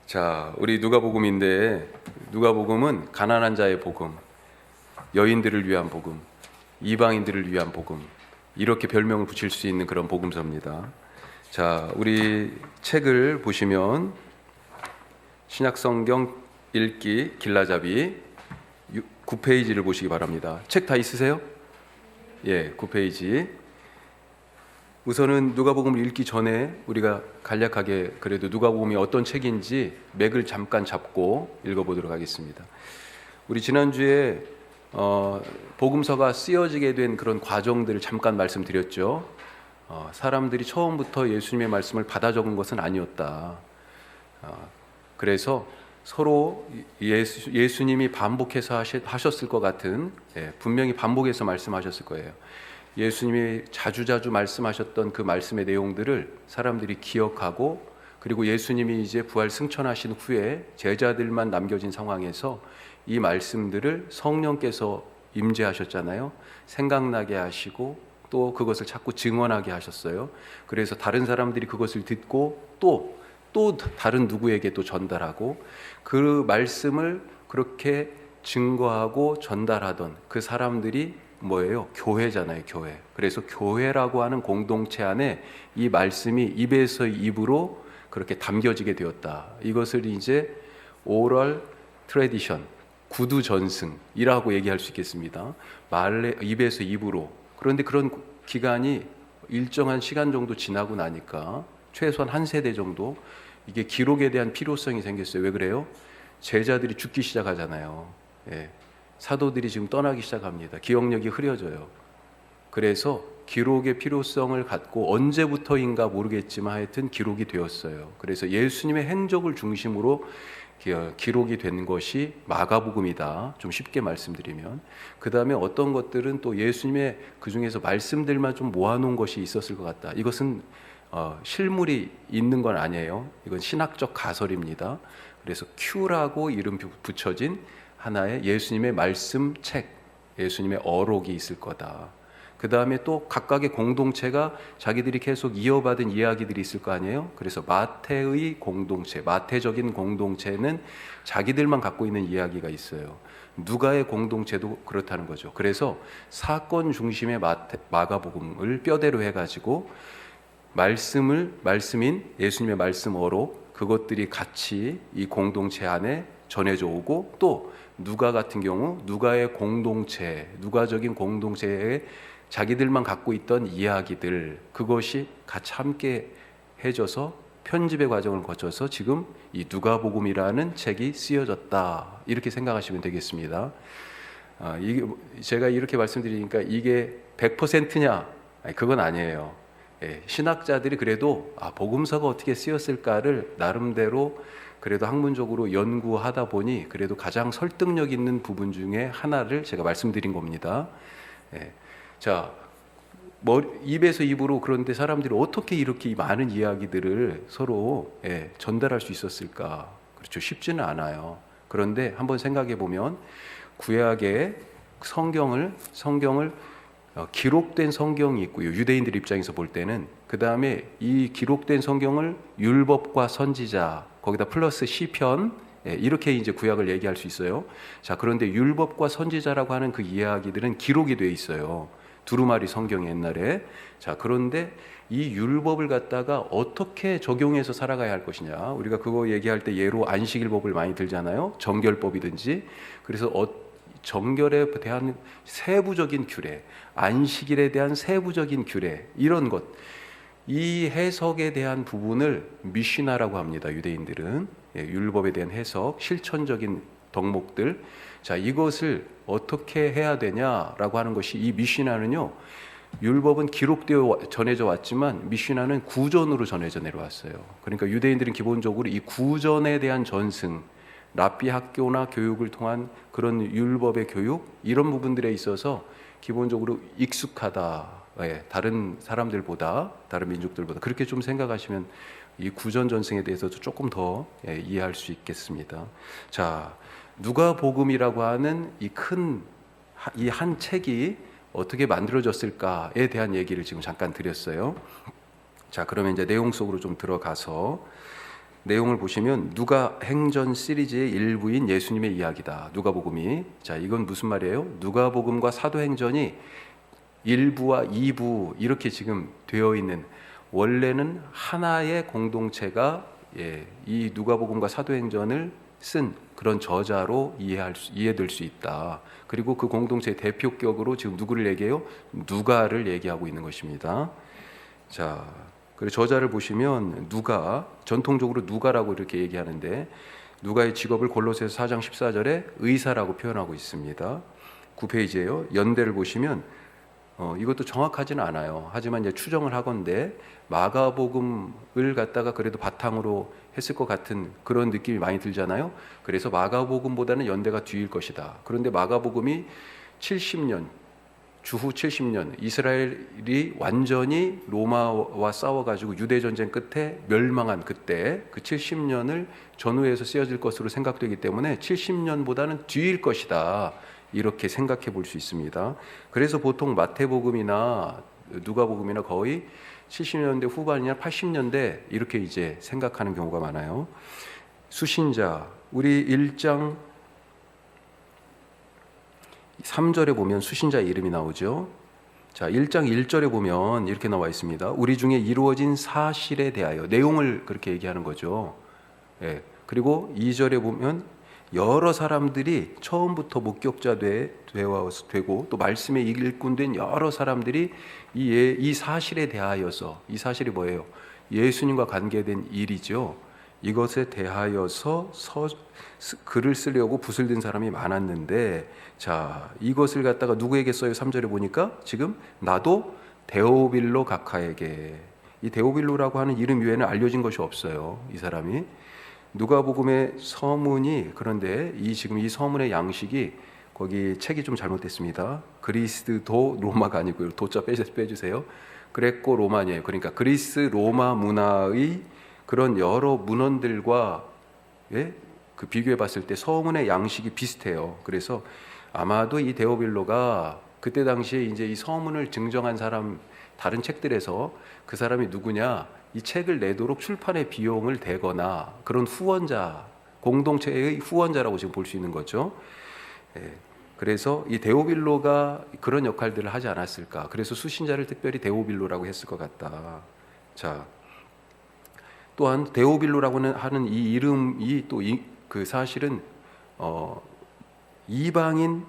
자, 우리 누가복음인데 누가복음은 가난한 자의 복음, 여인들을 위한 복음, 이방인들을 위한 복음, 이렇게 별명을 붙일 수 있는 그런 복음서입니다. 자, 우리 책을 보시면 신약성경 읽기 길라잡이 9페이지를 보시기 바랍니다. 책 다 있으세요? 예, 9페이지. 우선은 누가복음을 읽기 전에 우리가 간략하게 그래도 누가복음이 어떤 책인지 맥을 잠깐 잡고 읽어보도록 하겠습니다. 우리 지난주에 복음서가 쓰여지게 된 그런 과정들을 잠깐 말씀드렸죠. 사람들이 처음부터 예수님의 말씀을 받아 적은 것은 아니었다. 그래서 서로 예수님이 반복해서 하셨을 것 같은, 분명히 반복해서 말씀하셨을 거예요. 예수님이 자주자주 말씀하셨던 그 말씀의 내용들을 사람들이 기억하고, 그리고 예수님이 이제 부활 승천하신 후에 제자들만 남겨진 상황에서 이 말씀들을 성령께서 임재하셨잖아요. 생각나게 하시고 또 그것을 자꾸 증언하게 하셨어요. 그래서 다른 사람들이 그것을 듣고 또 다른 누구에게 또 전달하고, 그 말씀을 그렇게 증거하고 전달하던 그 사람들이 뭐예요? 교회잖아요, 교회. 그래서 교회라고 하는 공동체 안에 이 말씀이 입에서 입으로 그렇게 담겨지게 되었다. 이것을 이제 오럴 트래디션, 구두 전승이라고 얘기할 수 있겠습니다. 입에서 입으로. 그런데 그런 기간이 일정한 시간 정도 지나고 나니까 최소한 한 세대 정도 이게 기록에 대한 필요성이 생겼어요. 왜 그래요? 제자들이 죽기 시작하잖아요. 예. 사도들이 지금 떠나기 시작합니다. 기억력이 흐려져요. 그래서 기록의 필요성을 갖고 언제부터인가 모르겠지만 하여튼 기록이 되었어요. 그래서 예수님의 행적을 중심으로 기록이 된 것이 마가복음이다. 좀 쉽게 말씀드리면. 그 다음에 어떤 것들은 또 예수님의 그 중에서 말씀들만 좀 모아놓은 것이 있었을 것 같다. 이것은 실물이 있는 건 아니에요. 이건 신학적 가설입니다. 그래서 Q라고 이름 붙여진 하나의 예수님의 말씀 책, 예수님의 어록이 있을 거다. 그 다음에 또 각각의 공동체가 자기들이 계속 이어받은 이야기들이 있을 거 아니에요. 그래서 마태의 공동체, 마태적인 공동체는 자기들만 갖고 있는 이야기가 있어요. 누가의 공동체도 그렇다는 거죠. 그래서 사건 중심의 마가복음을 뼈대로 해가지고 말씀인 예수님의 말씀 어록, 그것들이 같이 이 공동체 안에 전해져 오고, 또 누가 같은 경우 누가의 공동체, 누가적인 공동체에 자기들만 갖고 있던 이야기들, 그것이 같이 함께 해져서 편집의 과정을 거쳐서 지금 이 누가복음이라는 책이 쓰여졌다. 이렇게 생각하시면 되겠습니다. 제가 이렇게 말씀드리니까 이게 100%냐? 그건 아니에요. 신학자들이 그래도 복음서가 어떻게 쓰였을까를 나름대로 그래도 학문적으로 연구하다 보니 그래도 가장 설득력 있는 부분 중에 하나를 제가 말씀드린 겁니다. 자, 입에서 입으로. 그런데 사람들이 어떻게 이렇게 많은 이야기들을 서로 전달할 수 있었을까? 그렇죠, 쉽지는 않아요. 그런데 한번 생각해 보면 구약의 성경을 기록된 성경이 있고요. 유대인들 입장에서 볼 때는 그 다음에 이 기록된 성경을 율법과 선지자, 거기다 플러스 시편, 이렇게 이제 구약을 얘기할 수 있어요. 자, 그런데 율법과 선지자라고 하는 그 이야기들은 기록이 돼 있어요. 두루마리 성경 옛날에. 자, 그런데 이 율법을 갖다가 어떻게 적용해서 살아가야 할 것이냐. 우리가 그거 얘기할 때 예로 안식일법을 많이 들잖아요. 정결법이든지. 그래서 정결에 대한 세부적인 규례, 안식일에 대한 세부적인 규례, 이런 것, 이 해석에 대한 부분을 미시나라고 합니다. 유대인들은 율법에 대한 해석, 실천적인 덕목들. 자, 이것을 어떻게 해야 되냐라고 하는 것이, 이 미시나는요, 율법은 기록되어 전해져 왔지만 미시나는 구전으로 전해져 내려왔어요. 그러니까 유대인들은 기본적으로 이 구전에 대한 전승, 랍비 학교나 교육을 통한 그런 율법의 교육, 이런 부분들에 있어서 기본적으로 익숙하다. 다른 사람들보다, 다른 민족들보다, 그렇게 좀 생각하시면 이 구전 전승에 대해서도 조금 더 이해할 수 있겠습니다. 자, 누가복음이라고 하는 이 한 책이 어떻게 만들어졌을까에 대한 얘기를 지금 잠깐 드렸어요. 자, 그러면 이제 내용 속으로 좀 들어가서, 내용을 보시면 누가행전 시리즈의 일부인 예수님의 이야기다. 누가복음이. 자, 이건 무슨 말이에요? 누가복음과 사도행전이 1부와 2부 이렇게 지금 되어 있는, 원래는 하나의 공동체가 이 누가복음과 사도행전을 쓴 그런 저자로 이해될 수 있다. 그리고 그 공동체의 대표격으로 지금 누구를 얘기해요? 누가를 얘기하고 있는 것입니다. 자, 그리고 저자를 보시면 누가, 전통적으로 누가라고 이렇게 얘기하는데, 누가의 직업을 골로새서 4장 14절에 의사라고 표현하고 있습니다. 9페이지예요. 연대를 보시면 이것도 정확하지는 않아요. 하지만 이제 추정을 하건대 마가복음을 갖다가 그래도 바탕으로 했을 것 같은 그런 느낌이 많이 들잖아요. 그래서 마가복음보다는 연대가 뒤일 것이다. 그런데 마가복음이 70년, 주후 70년 이스라엘이 완전히 로마와 싸워가지고 유대전쟁 끝에 멸망한 그때 그 70년을 전후해서 쓰여질 것으로 생각되기 때문에 70년보다는 뒤일 것이다. 이렇게 생각해 볼 수 있습니다. 그래서 보통 마태복음이나 누가복음이나 거의 70년대 후반이나 80년대 이렇게 이제 생각하는 경우가 많아요. 수신자, 우리 1장 3절에 보면 수신자의 이름이 나오죠. 자, 1장 1절에 보면 이렇게 나와 있습니다. 우리 중에 이루어진 사실에 대하여, 내용을 그렇게 얘기하는 거죠. 그리고 2절에 보면 여러 사람들이 처음부터 목격자 되고 또 말씀의 일꾼 된 여러 사람들이 이 사실에 대하여서, 이 사실이 뭐예요? 예수님과 관계된 일이죠. 이것에 대하여서 글을 쓰려고 붓을 든 사람이 많았는데, 자, 이것을 갖다가 누구에게 써요? 3절에 보니까 지금 나도 데오빌로 각하에게. 이 데오빌로라고 하는 이름 외에는 알려진 것이 없어요. 이 사람이. 누가복음의 서문이, 그런데 지금 이 서문의 양식이, 거기 책이 좀 잘못됐습니다. 그리스도 로마가 아니고요. 도자 빼주세요. 그레코 로마니에요. 그러니까 그리스 로마 문화의 그런 여러 문헌들과 그 비교해 봤을 때 서문의 양식이 비슷해요. 그래서 아마도 이 데오빌로가 그때 당시에 이제 이 서문을 증정한 사람, 다른 책들에서 그 사람이 누구냐, 이 책을 내도록 출판의 비용을 대거나 그런 후원자, 공동체의 후원자라고 지금 볼 수 있는 거죠. 그래서 이 데오빌로가 그런 역할들을 하지 않았을까. 그래서 수신자를 특별히 데오빌로라고 했을 것 같다. 자, 또한 데오빌로라고 하는 이 이름이 또 그 사실은 이방인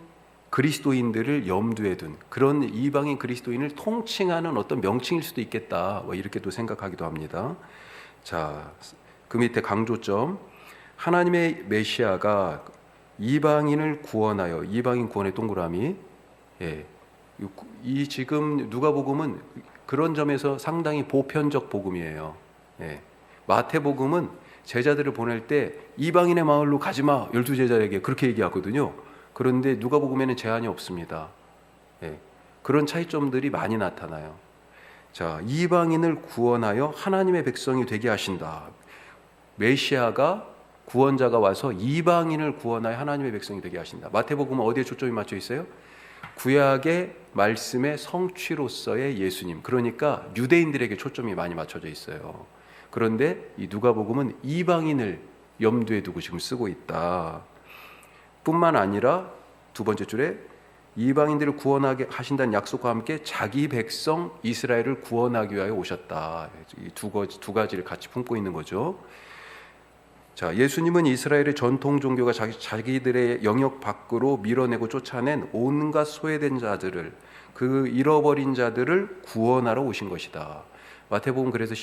그리스도인들을 염두에 둔 그런 이방인 그리스도인을 통칭하는 어떤 명칭일 수도 있겠다. 이렇게도 생각하기도 합니다. 자, 그 밑에 강조점, 하나님의 메시아가 이방인을 구원하여, 이방인 구원의 동그라미. 이 지금 누가복음은 그런 점에서 상당히 보편적 복음이에요. 마태복음은 제자들을 보낼 때 이방인의 마을로 가지마, 12제자에게 그렇게 얘기하거든요. 그런데 누가복음에는 제한이 없습니다. 그런 차이점들이 많이 나타나요. 자, 이방인을 구원하여 하나님의 백성이 되게 하신다. 메시아가, 구원자가 와서 이방인을 구원하여 하나님의 백성이 되게 하신다. 마태복음은 어디에 초점이 맞춰 있어요? 구약의 말씀의 성취로서의 예수님, 그러니까 유대인들에게 초점이 많이 맞춰져 있어요. 그런데 이 누가복음은 이방인을 염두에 두고 지금 쓰고 있다. 뿐만 아니라 두 번째 줄에 이방인들을 구원하게 하신다는 약속과 함께 자기 백성 이스라엘을 구원하기 위하여 오셨다. 이 두 가지를 같이 품고 있는 거죠. 자, 예수님은 이스라엘의 전통 종교가 자기들의 영역 밖으로 밀어내고 쫓아낸 온갖 소외된 자들을, 그 잃어버린 자들을 구원하러 오신 것이다. 마태복음, 그래서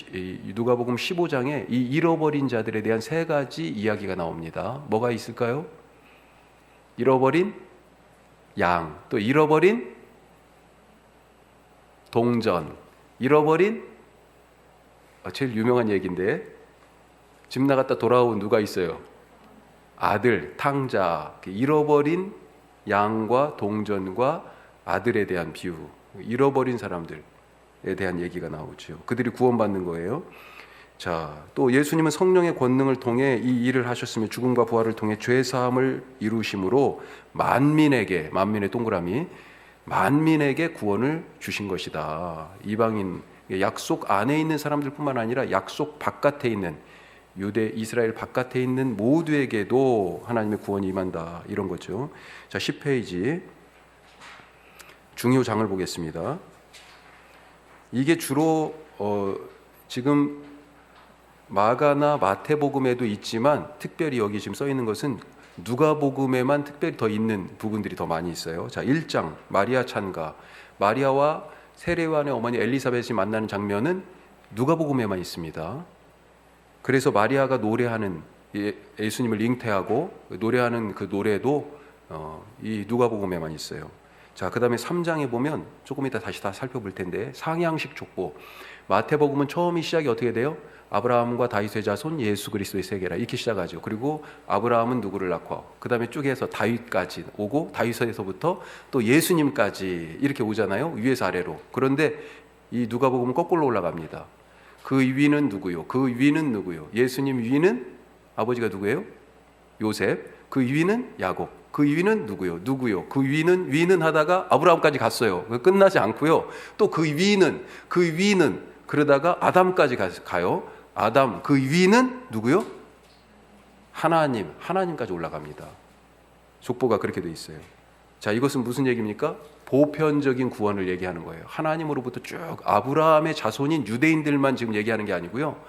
누가복음 15장에 이 잃어버린 자들에 대한 세 가지 이야기가 나옵니다. 뭐가 있을까요? 잃어버린 양, 또 잃어버린 동전, 잃어버린, 제일 유명한 얘기인데, 집 나갔다 돌아온 누가 있어요? 아들, 탕자. 잃어버린 양과 동전과 아들에 대한 비유, 잃어버린 사람들에 대한 얘기가 나오죠. 그들이 구원받는 거예요. 자, 또 예수님은 성령의 권능을 통해 이 일을 하셨으며 죽음과 부활을 통해 죄 사함을 이루심으로 만민에게, 만민의 동그라미, 만민에게 구원을 주신 것이다. 이방인, 약속 안에 있는 사람들뿐만 아니라 약속 바깥에 있는 유대 이스라엘 바깥에 있는 모두에게도 하나님의 구원이 임한다, 이런 거죠. 자, 10페이지 중요장을 보겠습니다. 이게 주로 지금 마가나 마태복음에도 있지만 특별히 여기 지금 써 있는 것은 누가복음에만 특별히 더 있는 부분들이 더 많이 있어요. 자, 1장 마리아 찬가, 마리아와 세례요한의 어머니 엘리사벳이 만나는 장면은 누가복음에만 있습니다. 그래서 마리아가 노래하는, 예수님을 잉태하고 노래하는 그 노래도 이 누가복음에만 있어요. 자, 그 다음에 3장에 보면 조금 이따 다시 다 살펴볼 텐데, 상향식 족보. 마태복음은 처음이 시작이 어떻게 돼요? 아브라함과 다윗의 자손 예수 그리스도의 세계라, 이렇게 시작하죠. 그리고 아브라함은 누구를 낳고, 그 다음에 쭉 해서 다윗까지 오고, 다윗에서부터 또 예수님까지 이렇게 오잖아요, 위에서 아래로. 그런데 이 누가복음은 거꾸로 올라갑니다. 그 위는 누구요? 그 위는 누구요? 예수님 위는 아버지가 누구예요? 요셉. 그 위는 야곱. 그 위는 누구요? 누구요? 그 위는 하다가 아브라함까지 갔어요. 끝나지 않고요. 또 그 위는 그러다가 아담까지 가요. 아담. 그 위는 누구요? 하나님까지 올라갑니다. 족보가 그렇게 돼 있어요. 자, 이것은 무슨 얘기입니까? 보편적인 구원을 얘기하는 거예요. 하나님으로부터 쭉 아브라함의 자손인 유대인들만 지금 얘기하는 게 아니고요,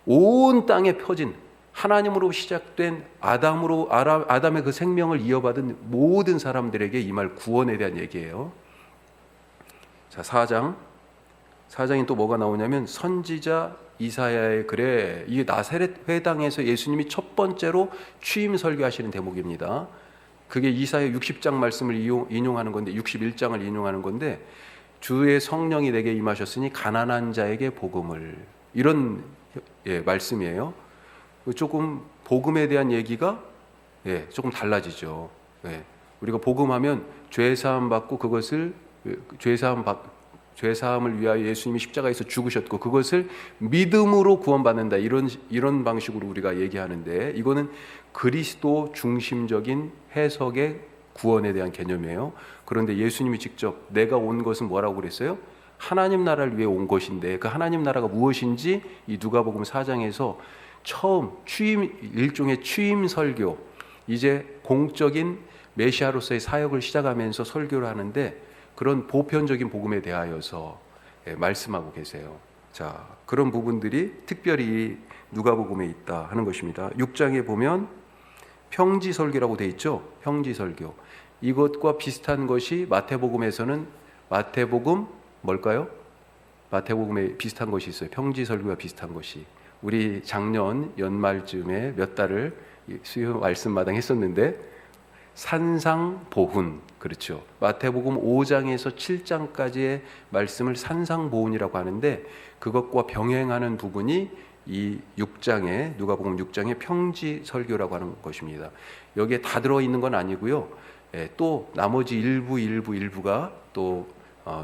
온 땅에 펴진 하나님으로 시작된 아담의 그 생명을 이어받은 모든 사람들에게 임할 구원에 대한 얘기예요. 자, 4장이 또 뭐가 나오냐면 선지자 이사야의 글에, 이 나사렛 회당에서 예수님이 첫 번째로 취임 설교하시는 대목입니다. 그게 이사야 60장 말씀을 인용하는 건데, 61장을 인용하는 건데, 주의 성령이 내게 임하셨으니 가난한 자에게 복음을, 이런 말씀이에요. 조금 복음에 대한 얘기가 조금 달라지죠. 우리가 복음하면 죄사함 받고, 그것을 죄사함을 위하여 예수님이 십자가에서 죽으셨고 그것을 믿음으로 구원받는다, 이런 방식으로 우리가 얘기하는데, 이거는 그리스도 중심적인 해석의 구원에 대한 개념이에요. 그런데 예수님이 직접 내가 온 것은 뭐라고 그랬어요? 하나님 나라를 위해 온 것인데, 그 하나님 나라가 무엇인지 이 누가복음 4장에서 처음 일종의 취임 설교, 이제 공적인 메시아로서의 사역을 시작하면서 설교를 하는데, 그런 보편적인 복음에 대하여서 말씀하고 계세요. 자, 그런 부분들이 특별히 누가복음에 있다 하는 것입니다. 6장에 보면 평지설교라고 되어 있죠. 평지설교. 이것과 비슷한 것이 마태복음에서는, 마태복음 뭘까요? 마태복음에 비슷한 것이 있어요. 평지설교와 비슷한 것이. 우리 작년 연말쯤에 몇 달을 수요 말씀마당 했었는데, 산상보훈, 그렇죠. 마태복음 5장에서 7장까지의 말씀을 산상보훈이라고 하는데, 그것과 병행하는 부분이 이 6장에, 누가복음 6장의 평지설교라고 하는 것입니다. 여기에 다 들어있는 건 아니고요, 또 나머지 일부가 또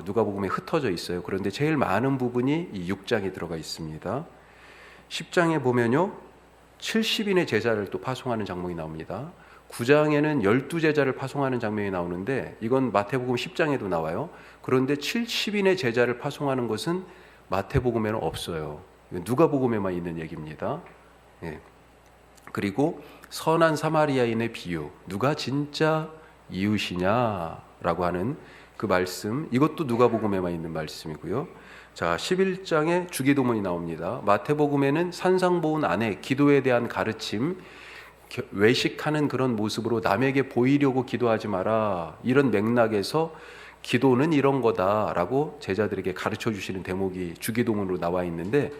누가복음에 흩어져 있어요. 그런데 제일 많은 부분이 이 6장에 들어가 있습니다. 10장에 보면요, 70인의 제자를 또 파송하는 장면이 나옵니다. 9장에는 12제자를 파송하는 장면이 나오는데, 이건 마태복음 10장에도 나와요. 그런데 70인의 제자를 파송하는 것은 마태복음에는 없어요. 누가복음에만 있는 얘기입니다. 그리고 선한 사마리아인의 비유, 누가 진짜 이웃이냐라고 하는 그 말씀, 이것도 누가복음에만 있는 말씀이고요. 자, 11장에 주기도문이 나옵니다. 마태복음에는 산상보훈 안에 기도에 대한 가르침, 외식하는 그런 모습으로 남에게 보이려고 기도하지 마라, 이런 맥락에서 기도는 이런 거다라고 제자들에게 가르쳐 주시는 대목이 주기도문으로 나와 있는데,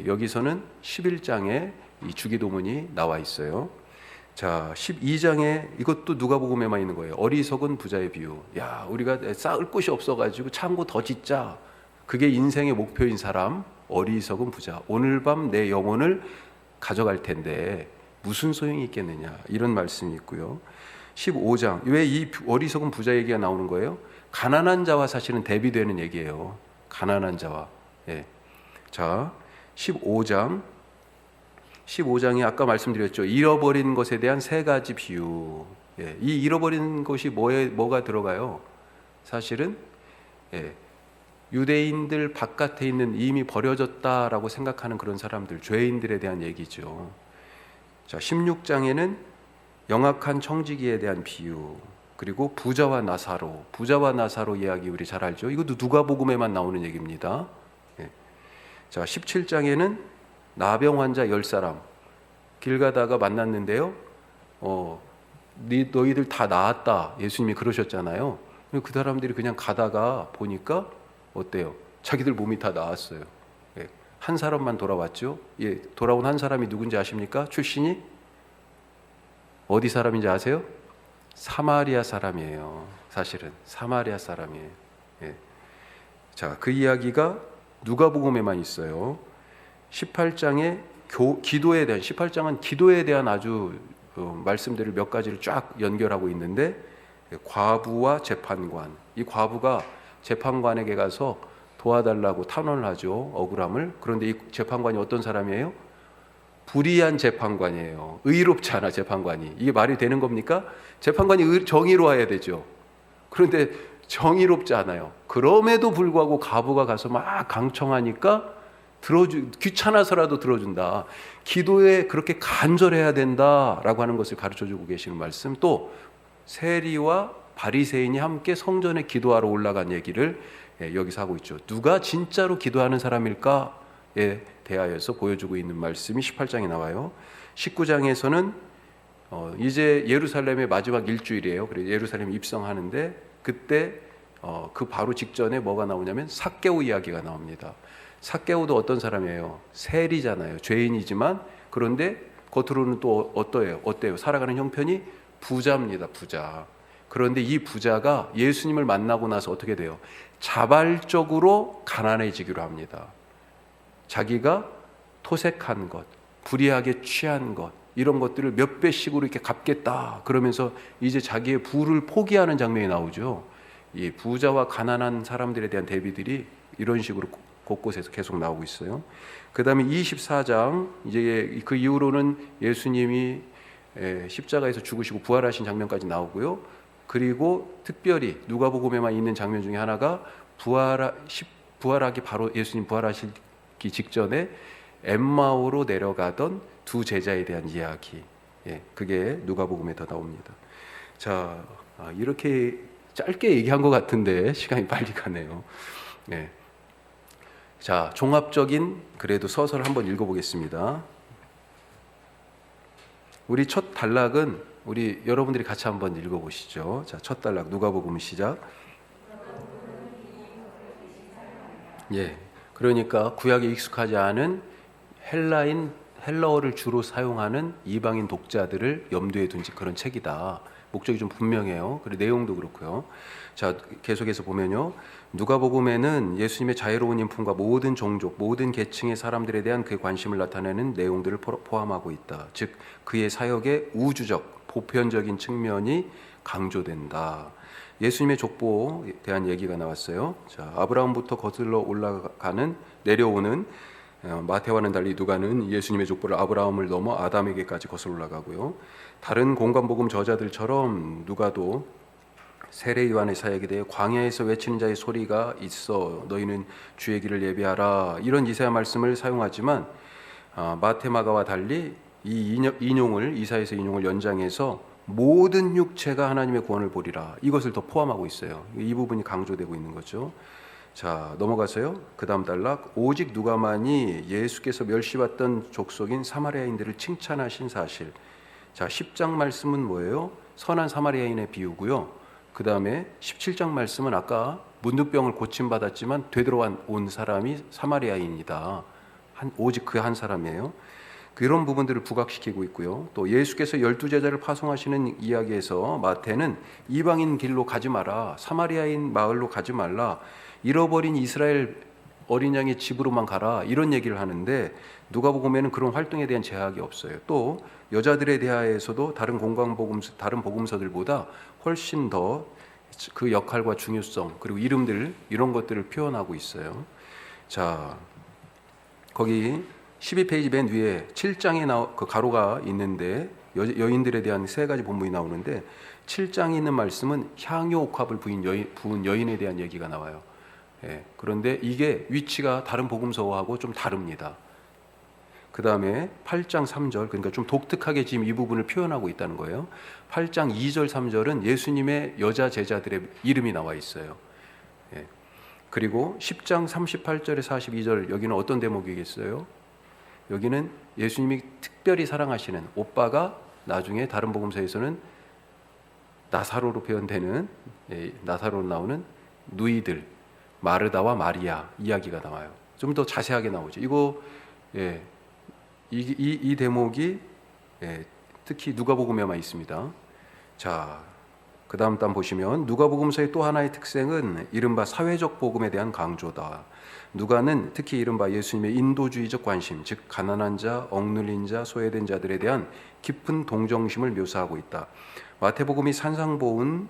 여기서는 11장에 이 주기도문이 나와 있어요. 자, 12장에 이것도 누가복음에만 있는 거예요. 어리석은 부자의 비유. 야, 우리가 쌓을 곳이 없어가지고 창고 더 짓자, 그게 인생의 목표인 사람, 어리석은 부자. 오늘 밤 내 영혼을 가져갈 텐데 무슨 소용이 있겠느냐, 이런 말씀이 있고요. 15장, 왜 이 어리석은 부자 얘기가 나오는 거예요? 가난한 자와 사실은 대비되는 얘기예요. 가난한 자와. 자, 15장에 아까 말씀드렸죠. 잃어버린 것에 대한 세 가지 비유. 이 잃어버린 것이 뭐가 들어가요? 사실은 유대인들 바깥에 있는 이미 버려졌다라고 생각하는 그런 사람들, 죄인들에 대한 얘기죠. 자, 16장에는 영악한 청지기에 대한 비유, 그리고 부자와 나사로 이야기 우리 잘 알죠. 이것도 누가복음에만 나오는 얘기입니다. 예. 자, 17장에는 나병 환자 10사람 길 가다가 만났는데요. 너희들 다 나았다. 예수님이 그러셨잖아요. 그 사람들이 그냥 가다가 보니까 어때요? 자기들 몸이 다 나았어요. 예. 한 사람만 돌아왔죠. 예. 돌아온 한 사람이 누군지 아십니까? 출신이 어디 사람인지 아세요? 사마리아 사람이에요. 사실은 사마리아 사람이에요. 예. 자, 그 이야기가 누가복음에만 있어요. 18장에 기도에 대한 18장은 기도에 대한 아주 말씀들을 몇 가지를 쫙 연결하고 있는데, 과부와 재판관, 이 과부가 재판관에게 가서 도와달라고 탄원을 하죠. 억울함을. 그런데 이 재판관이 어떤 사람이에요? 불의한 재판관이에요. 의롭지 않아. 재판관이. 이게 말이 되는 겁니까? 재판관이 정의로워야 되죠. 그런데 정의롭지 않아요. 그럼에도 불구하고 과부가 가서 막 강청하니까 귀찮아서라도 들어준다. 기도에 그렇게 간절해야 된다라고 하는 것을 가르쳐주고 계시는 말씀. 또 세리와 바리새인이 함께 성전에 기도하러 올라간 얘기를 여기서 하고 있죠. 누가 진짜로 기도하는 사람일까에 대하여서 보여주고 있는 말씀이 18장에 나와요. 19장에서는 이제 예루살렘의 마지막 일주일이에요. 그래서 예루살렘 입성하는데, 그때 그 바로 직전에 뭐가 나오냐면 삭개오 이야기가 나옵니다. 삭개오도 어떤 사람이에요? 세리잖아요. 죄인이지만, 그런데 겉으로는 또 어때요? 살아가는 형편이 부자입니다. 부자. 그런데 이 부자가 예수님을 만나고 나서 어떻게 돼요? 자발적으로 가난해지기로 합니다. 자기가 토색한 것, 불의하게 취한 것, 이런 것들을 몇 배씩으로 이렇게 갚겠다 그러면서 이제 자기의 부를 포기하는 장면이 나오죠. 이 부자와 가난한 사람들에 대한 대비들이 이런 식으로 곳곳에서 계속 나오고 있어요. 그 다음에 24장, 이제 그 이후로는 예수님이 십자가에서 죽으시고 부활하신 장면까지 나오고요. 그리고 특별히 누가복음에만 있는 장면 중에 하나가 부활하기 바로 예수님 부활하시기 직전에 엠마오로 내려가던 두 제자에 대한 이야기, 그게 누가복음에 더 나옵니다. 자, 이렇게 짧게 얘기한 것 같은데 시간이 빨리 가네요. 자, 종합적인 그래도 서서를 한번 읽어보겠습니다. 우리 첫 단락은 우리 여러분들이 같이 한번 읽어보시죠. 자, 첫 단락 누가복음 시작. 그러니까 구약에 익숙하지 않은 헬라어를 주로 사용하는 이방인 독자들을 염두에 둔 그런 책이다. 목적이 좀 분명해요. 그리고 내용도 그렇고요. 자, 계속해서 보면요. 누가복음에는 예수님의 자애로운 인품과 모든 종족, 모든 계층의 사람들에 대한 그의 관심을 나타내는 내용들을 포함하고 있다. 즉, 그의 사역의 우주적, 보편적인 측면이 강조된다. 예수님의 족보에 대한 얘기가 나왔어요. 자, 아브라함부터 거슬러 내려오는 마태와는 달리 누가는 예수님의 족보를 아브라함을 넘어 아담에게까지 거슬러 올라가고요. 다른 공관복음 저자들처럼 누가도 세례 요한의 사역에 대해 광야에서 외치는 자의 소리가 있어 너희는 주의 길을 예비하라, 이런 이사야 말씀을 사용하지만 마태 마가와 달리 이 이사야에서 인용을 연장해서 모든 육체가 하나님의 구원을 보리라, 이것을 더 포함하고 있어요. 이 부분이 강조되고 있는 거죠. 자, 넘어가서요. 그 다음 단락, 오직 누가만이 예수께서 멸시받던 족속인 사마리아인들을 칭찬하신 사실. 자, 10장 말씀은 뭐예요? 선한 사마리아인의 비유고요. 그 다음에 17장 말씀은 아까 문둥병을 고침받았지만 되돌아온 사람이 사마리아인이다. 오직 그 한 사람이에요. 그런 부분들을 부각시키고 있고요. 또 예수께서 12제자를 파송하시는 이야기에서 마태는 이방인 길로 가지 마라, 사마리아인 마을로 가지 말라, 잃어버린 이스라엘 어린 양의 집으로만 가라, 이런 얘기를 하는데 누가복음에는 그런 활동에 대한 제약이 없어요. 또 여자들에 대하여서도 다른 복음서들보다 훨씬 더 그 역할과 중요성, 그리고 이름들, 이런 것들을 표현하고 있어요. 자, 거기 12페이지 맨 위에 7장에 그 가로가 있는데 여인들에 대한 세 가지 본문이 나오는데, 7장에 있는 말씀은 향유 옥합을 부은 여인에 대한 얘기가 나와요. 그런데 이게 위치가 다른 복음서하고 좀 다릅니다. 그 다음에 8장 3절, 그러니까 좀 독특하게 지금 이 부분을 표현하고 있다는 거예요. 8장 2절 3절은 예수님의 여자 제자들의 이름이 나와 있어요. 그리고 10장 38절에 42절, 여기는 어떤 대목이겠어요? 여기는 예수님이 특별히 사랑하시는 오빠가 나중에 다른 복음서에서는 나사로로 표현되는, 나사로로 나오는 누이들 마르다와 마리아 이야기가 나와요. 좀 더 자세하게 나오죠. 이 대목이 특히 누가복음에만 있습니다. 자, 그 다음 단 보시면 누가복음서의 또 하나의 특징은 이른바 사회적 복음에 대한 강조다. 누가는 특히 이른바 예수님의 인도주의적 관심, 즉 가난한 자, 억눌린 자, 소외된 자들에 대한 깊은 동정심을 묘사하고 있다. 마태복음이 산상보훈,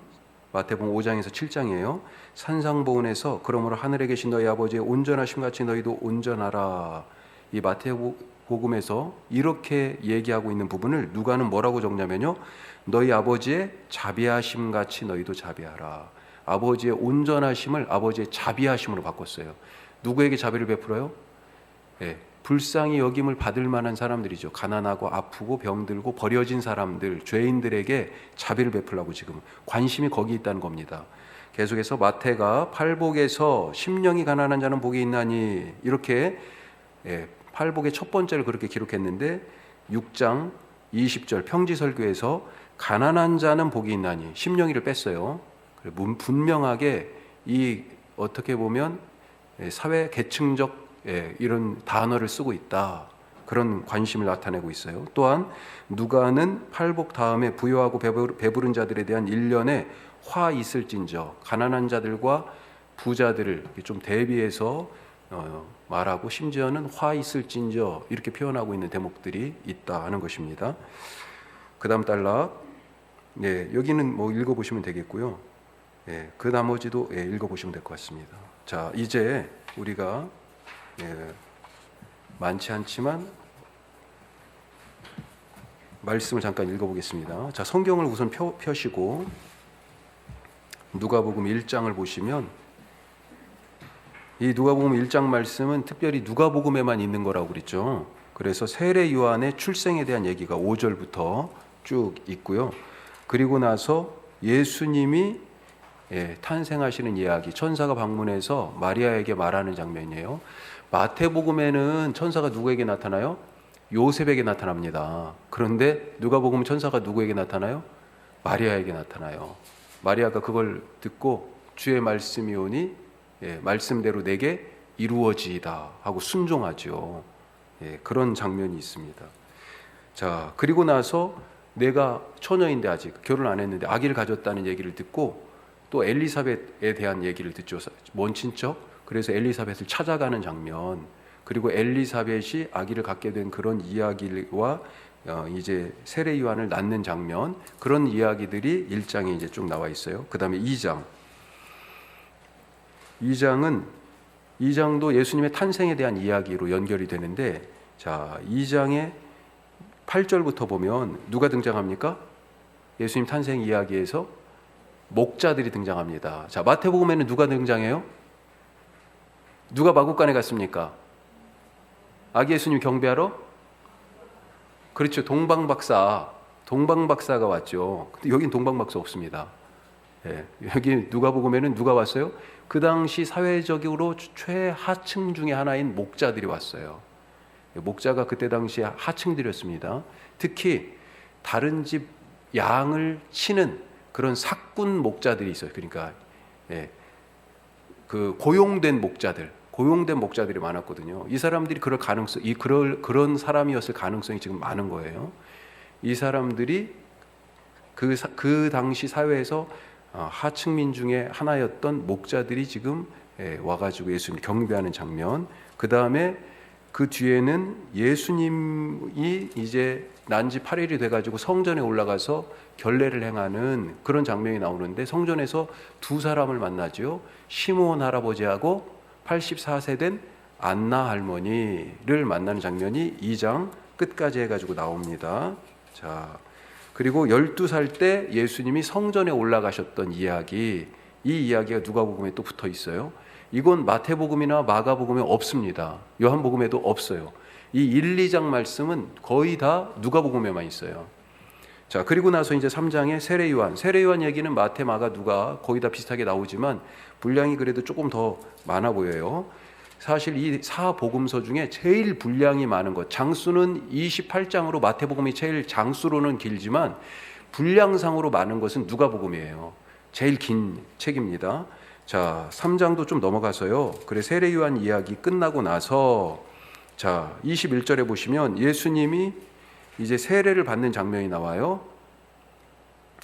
마태복음 5장에서 7장이에요. 산상보훈에서 그러므로 하늘에 계신 너희 아버지의 온전하심 같이 너희도 온전하라. 이 마태복음에서 이렇게 얘기하고 있는 부분을 누가는 뭐라고 적냐면요, 너희 아버지의 자비하심 같이 너희도 자비하라. 아버지의 온전하심을 아버지의 자비하심으로 바꿨어요. 누구에게 자비를 베풀어요? 불쌍히 여김을 받을 만한 사람들이죠. 가난하고 아프고 병들고 버려진 사람들, 죄인들에게 자비를 베풀라고 지금 관심이 거기 있다는 겁니다. 계속해서 마태가 팔복에서 심령이 가난한 자는 복이 있나니, 이렇게 팔복의 첫 번째를 그렇게 기록했는데 6장 20절 평지설교에서 가난한 자는 복이 있나니, 심령이를 뺐어요. 분명하게 이 어떻게 보면 사회 계층적 이런 단어를 쓰고 있다, 그런 관심을 나타내고 있어요. 또한 누가는 팔복 다음에 부유하고 배부른 자들에 대한 일련의 화 있을진저, 가난한 자들과 부자들을 좀 대비해서 말하고, 심지어는 화 있을진저 이렇게 표현하고 있는 대목들이 있다 하는 것입니다. 그 다음 단락, 여기는 뭐 읽어보시면 되겠고요. 그 나머지도 읽어보시면 될 것 같습니다. 자, 이제 우리가 많지 않지만 말씀을 잠깐 읽어보겠습니다. 자, 성경을 우선 펴시고 누가복음 1장을 보시면, 이 누가복음 1장 말씀은 특별히 누가복음에만 있는 거라고 그랬죠. 그래서 세례 요한의 출생에 대한 얘기가 5절부터 쭉 있고요. 그리고 나서 예수님이 탄생하시는 이야기, 천사가 방문해서 마리아에게 말하는 장면이에요. 마태복음에는 천사가 누구에게 나타나요? 요셉에게 나타납니다. 그런데 누가복음은 천사가 누구에게 나타나요? 마리아에게 나타나요. 마리아가 그걸 듣고 주의 말씀이 오니 말씀대로 내게 이루어지이다 하고 순종하죠. 그런 장면이 있습니다. 자, 그리고 나서 내가 처녀인데 아직 결혼 안 했는데 아기를 가졌다는 얘기를 듣고 또 엘리사벳에 대한 얘기를 듣죠. 먼 친척. 그래서 엘리사벳을 찾아가는 장면, 그리고 엘리사벳이 아기를 갖게 된 그런 이야기와 이제 세례 요한을 낳는 장면, 그런 이야기들이 1장에 이제 쭉 나와 있어요. 그 다음에 2장도 예수님의 탄생에 대한 이야기로 연결이 되는데, 자, 2장의 8절부터 보면 누가 등장합니까? 예수님 탄생 이야기에서 목자들이 등장합니다. 자, 마태복음에는 누가 등장해요? 누가 마구간에 갔습니까? 아기 예수님 경배하러? 그렇죠. 동방박사가 왔죠. 근데 여긴 동방박사 없습니다. 여기 누가복음에는 누가 왔어요? 그 당시 사회적으로 최하층 중에 하나인 목자들이 왔어요. 목자가 그때 당시 하층들이었습니다. 특히 다른 집 양을 치는 그런 사꾼 목자들이 있어요. 그러니까 그 고용된 목자들이 많았거든요. 이 사람들이 그런 사람이었을 가능성이 지금 많은 거예요. 이 사람들이 그 당시 사회에서 하층민 중에 하나였던 목자들이 지금 와가지고 예수님 경배하는 장면. 그 다음에 그 뒤에는 예수님이 이제 난지 8일이 돼가지고 성전에 올라가서 결례를 행하는 그런 장면이 나오는데, 성전에서 두 사람을 만나죠. 시므온 할아버지하고 84세 된 안나 할머니를 만나는 장면이 2장 끝까지 해가지고 나옵니다. 자, 그리고 12살 때 예수님이 성전에 올라가셨던 이야기, 이 이야기가 누가복음에 또 붙어 있어요. 이건 마태복음이나 마가복음에 없습니다. 요한복음에도 없어요. 이 1, 2장 말씀은 거의 다 누가복음에만 있어요. 자, 그리고 나서 이제 3장에 세례요한 얘기는 마태, 마가, 누가 거의 다 비슷하게 나오지만 분량이 그래도 조금 더 많아 보여요. 사실 이 4복음서 중에 제일 분량이 많은 것, 장수는 28장으로 마태복음이 제일 장수로는 길지만 분량상으로 많은 것은 누가복음이에요. 제일 긴 책입니다. 자, 3장도 좀 넘어가서요. 그래, 세례요한 이야기 끝나고 나서 자, 21절에 보시면 예수님이 이제 세례를 받는 장면이 나와요.